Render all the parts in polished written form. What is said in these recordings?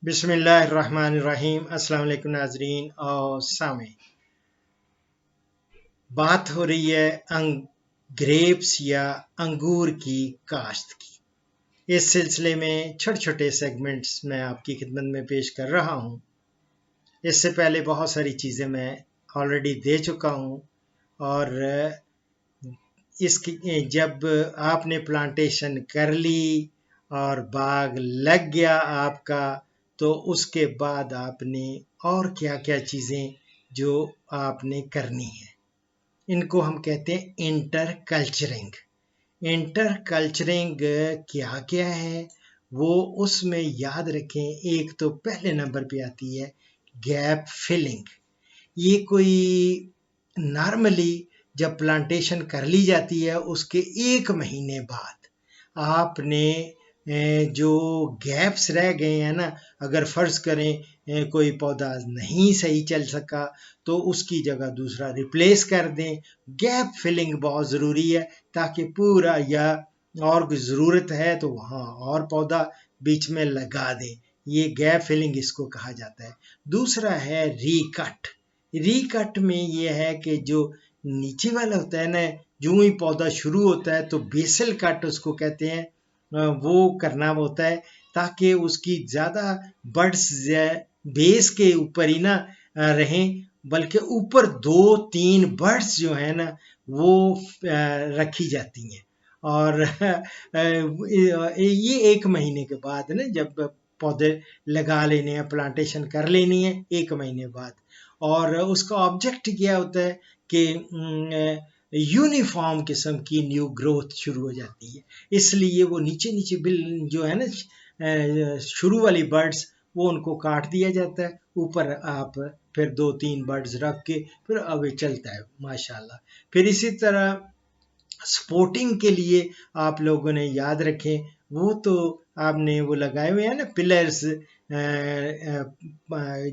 बिस्मिल्लाहिर्रहमानिर्रहीम। अस्सलाम वालेकुम नाजरीन और सामे। बात हो रही है ग्रेप्स या अंगूर की काश्त की। इस सिलसिले में छोटे छोटे सेगमेंट्स मैं आपकी खिदमत में पेश कर रहा हूँ। इससे पहले बहुत सारी चीज़ें मैं ऑलरेडी दे चुका हूँ और इसकी जब आपने प्लांटेशन कर ली और बाग लग गया आपका, तो उसके बाद आपने और क्या क्या चीज़ें जो आपने करनी है, इनको हम कहते हैं इंटर कल्चरिंग। इंटर कल्चरिंग क्या क्या है वो उसमें याद रखें। एक तो पहले नंबर पे आती है गैप फिलिंग। ये कोई नॉर्मली जब प्लांटेशन कर ली जाती है उसके 1 महीने बाद आपने जो गैप्स रह गए हैं ना, अगर फर्ज करें कोई पौधा नहीं सही चल सका तो उसकी जगह दूसरा रिप्लेस कर दें। गैप फिलिंग बहुत ज़रूरी है ताकि पूरा, या और कोई ज़रूरत है तो वहाँ और पौधा बीच में लगा दें। ये गैप फिलिंग इसको कहा जाता है। दूसरा है रीकट। रीकट में ये है कि जो नीचे वाला होता है ना, जो ही पौधा शुरू होता है तो बेसल कट उसको कहते हैं, वो करना होता है ताकि उसकी ज़्यादा बड्स बेस के ऊपर ही ना रहें, बल्कि ऊपर 2-3 बड्स जो है ना वो रखी जाती हैं। और ये 1 महीने के बाद ना, जब पौधे लगा लेने हैं, प्लांटेशन कर लेनी है 1 महीने बाद, और उसका ऑब्जेक्ट क्या होता है कि यूनिफॉर्म किस्म की न्यू ग्रोथ शुरू हो जाती है। इसलिए वो नीचे नीचे बिल जो है ना शुरू वाली बर्ड्स, वो उनको काट दिया जाता है। ऊपर आप फिर 2-3 बर्ड्स रख के फिर अब चलता है माशाल्लाह। फिर इसी तरह सपोर्टिंग के लिए आप लोगों ने याद रखें, वो तो आपने वो लगाए हुए हैं ना पिलर्स,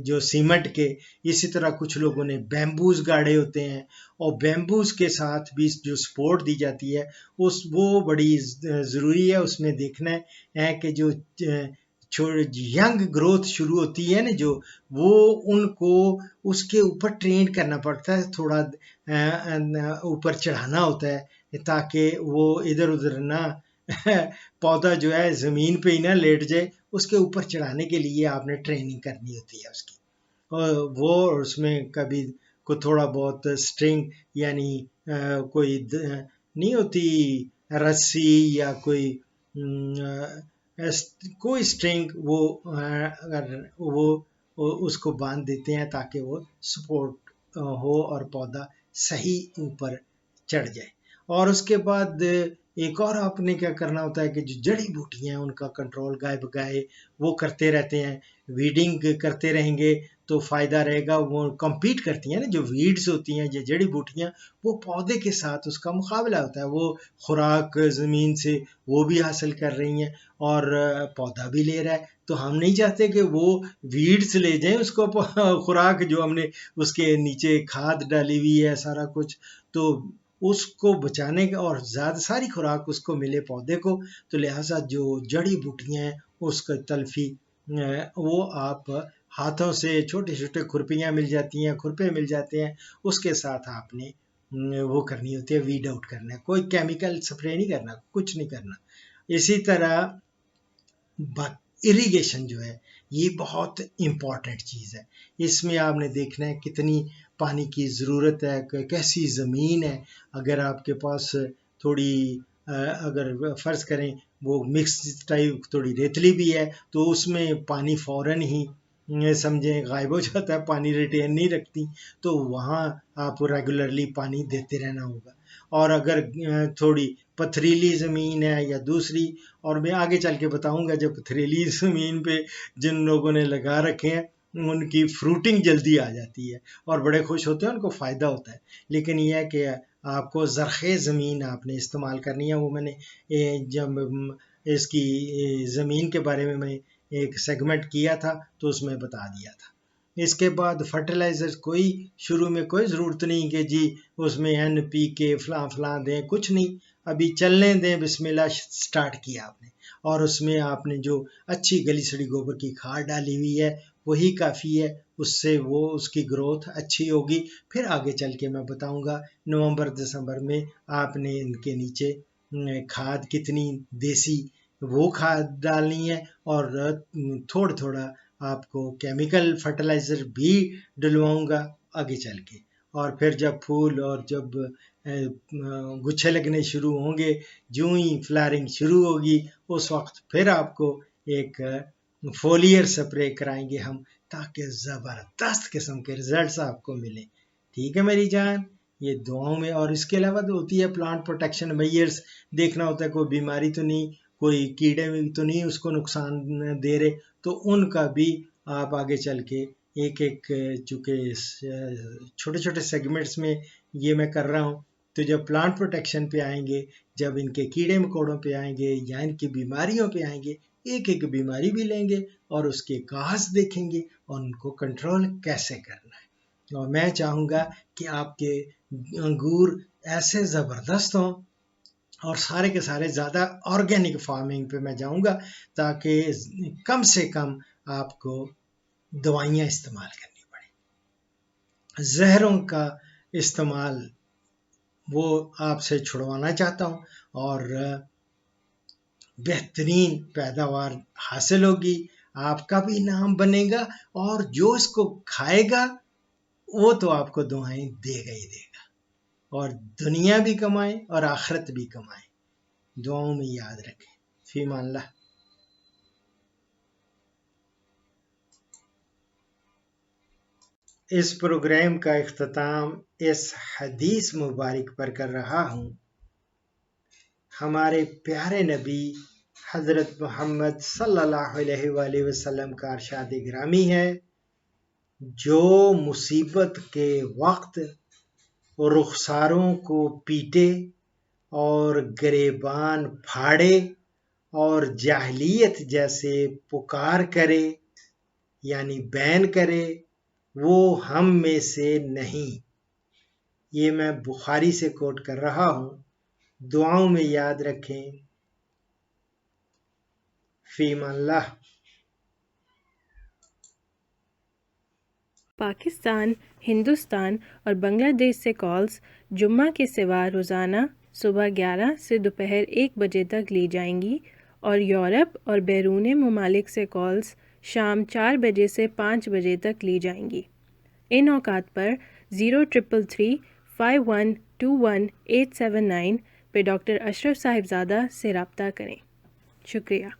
जो सीमेंट के। इसी तरह कुछ लोगों ने बैम्बूज गाड़े होते हैं, और बैम्बूज के साथ भी जो सपोर्ट दी जाती है वो बड़ी ज़रूरी है। उसमें देखना है कि जो यंग ग्रोथ शुरू होती है ना, जो वो उनको उसके ऊपर ट्रेन करना पड़ता है, थोड़ा ऊपर चढ़ाना होता है ताकि वो इधर उधर ना पौधा जो है ज़मीन पे ही ना लेट जाए। उसके ऊपर चढ़ाने के लिए आपने ट्रेनिंग करनी होती है उसकी। और वो उसमें कभी को थोड़ा बहुत स्ट्रिंग, यानी कोई नहीं होती रस्सी या कोई कोई स्ट्रिंग, वो अगर वो उसको बांध देते हैं ताकि वो सपोर्ट हो और पौधा सही ऊपर चढ़ जाए। और उसके बाद एक और आपने क्या करना होता है कि जो जड़ी बूटियां हैं उनका कंट्रोल गाय बगाए वो करते रहते हैं। वीडिंग करते रहेंगे तो फ़ायदा रहेगा। वो compete करती हैं ना, जो वीड्स होती हैं, ये जड़ी बूटियां, वो पौधे के साथ उसका मुकाबला होता है। वो खुराक ज़मीन से वो भी हासिल कर रही हैं और पौधा भी ले रहा है। तो हम नहीं चाहते कि वो वीड्स ले जाएं उसको खुराक, जो हमने उसके नीचे खाद डाली हुई है सारा कुछ, तो उसको बचाने का और ज़्यादा सारी खुराक उसको मिले पौधे को। तो लिहाजा जो जड़ी बूटियां हैं उसका तलफी, वो आप हाथों से, छोटे छोटे खुरपियाँ मिल जाती हैं, खुरपे मिल जाते हैं, उसके साथ आपने वो करनी होती है, वीड आउट करना है। कोई केमिकल स्प्रे नहीं करना, कुछ नहीं करना। इसी तरह इरिगेशन जो है ये बहुत इम्पॉर्टेंट चीज़ है। इसमें आपने देखना है कितनी पानी की ज़रूरत है, कैसी ज़मीन है। अगर आपके पास थोड़ी अगर फ़र्ज़ करें वो मिक्स टाइप थोड़ी रेतली भी है तो उसमें पानी फ़ौरन ही समझें गायब हो जाता है, पानी रिटेन नहीं रखती, तो वहाँ आप रेगुलरली पानी देते रहना होगा। और अगर थोड़ी पथरीली ज़मीन है या दूसरी, और मैं आगे चल के बताऊंगा, जब पथरीली ज़मीन पे जिन लोगों ने लगा रखे हैं उनकी फ्रूटिंग जल्दी आ जाती है और बड़े खुश होते हैं, उनको फ़ायदा होता है। लेकिन यह है कि आपको ज़रख़ेज़ ज़मीन आपने इस्तेमाल करनी है। वो मैंने जब इसकी ज़मीन के बारे में मैं एक सेगमेंट किया था तो उसमें बता दिया था। इसके बाद फर्टिलाइज़र कोई शुरू में कोई ज़रूरत नहीं कि जी उसमें NPK फ़लाँ फ़लाँ दें, कुछ नहीं। अभी चलने दें, बिस्मिल्लाह स्टार्ट किया आपने और उसमें आपने जो अच्छी गली सड़ी गोबर की खाद डाली हुई है वही काफ़ी है, उससे वो उसकी ग्रोथ अच्छी होगी। फिर आगे चल के मैं बताऊंगा नवंबर दिसंबर में आपने इनके नीचे खाद कितनी देसी वो खाद डालनी है, और थोड़ा थोड़ा आपको केमिकल फर्टिलाइज़र भी डलवाऊंगा आगे चल के। और फिर जब फूल और जब गुच्छे लगने शुरू होंगे, यूं ही फ्लावरिंग शुरू होगी, उस वक्त फिर आपको एक फोलियर स्प्रे कराएंगे हम, ताकि ज़बरदस्त किस्म के रिजल्ट्स आपको मिले। ठीक है मेरी जान, ये दुआओं में। और इसके अलावा तो होती है प्लांट प्रोटेक्शन मेजर्स, देखना होता है कोई बीमारी तो नहीं, कोई कीड़े तो नहीं उसको नुकसान दे रहे, तो उनका भी आप आगे चल के एक एक चूँकि छोटे छोटे सेगमेंट्स में ये मैं कर रहा हूँ, तो जब प्लांट प्रोटेक्शन पे आएंगे, जब इनके कीड़े मकोड़ों पे आएंगे या इनकी बीमारियों पे आएंगे, एक एक बीमारी भी लेंगे और उसके काज देखेंगे और उनको कंट्रोल कैसे करना है। और मैं चाहूँगा कि आपके अंगूर ऐसे ज़बरदस्त हों और सारे के सारे ज़्यादा ऑर्गेनिक फार्मिंग पे मैं जाऊँगा, ताकि कम से कम आपको दवाइयाँ इस्तेमाल करनी पड़े, जहरों का इस्तेमाल वो आपसे छुड़वाना चाहता हूँ, और बेहतरीन पैदावार हासिल होगी, आपका भी नाम बनेगा, और जो इसको खाएगा वो तो आपको दुआएं देगा ही देगा, और दुनिया भी कमाए और आखिरत भी कमाए। दुआओं में याद रखें। फीमान अल्लाह। इस प्रोग्राम का इख्तिताम इस हदीस मुबारक पर कर रहा हूँ। हमारे प्यारे नबी हज़रत मोहम्मद सल्लल्लाहु अलैहि वसल्लम का इरशाद गिरामी है, जो मुसीबत के वक्त रुखसारों को पीटे और गिरेबान फाड़े और जाहिलियत जैसे पुकार करे यानी बैन करे, वो हम में से नहीं। ये मैं बुखारी से कोट कर रहा हूँ। दुआओं में याद रखें। फीमल्लाह। पाकिस्तान, हिंदुस्तान और बांग्लादेश से कॉल्स जुम्मा के सिवा रोज़ाना सुबह 11 से दोपहर 1 बजे तक ली जाएंगी, और यूरोप और बैरून ममालिक से कॉल्स शाम 4 बजे से 5 बजे तक ली जाएंगी। इन औकात पर 0333 5121 879 पे डॉक्टर अशरफ साहिबजादा से रब्ता करें। शुक्रिया।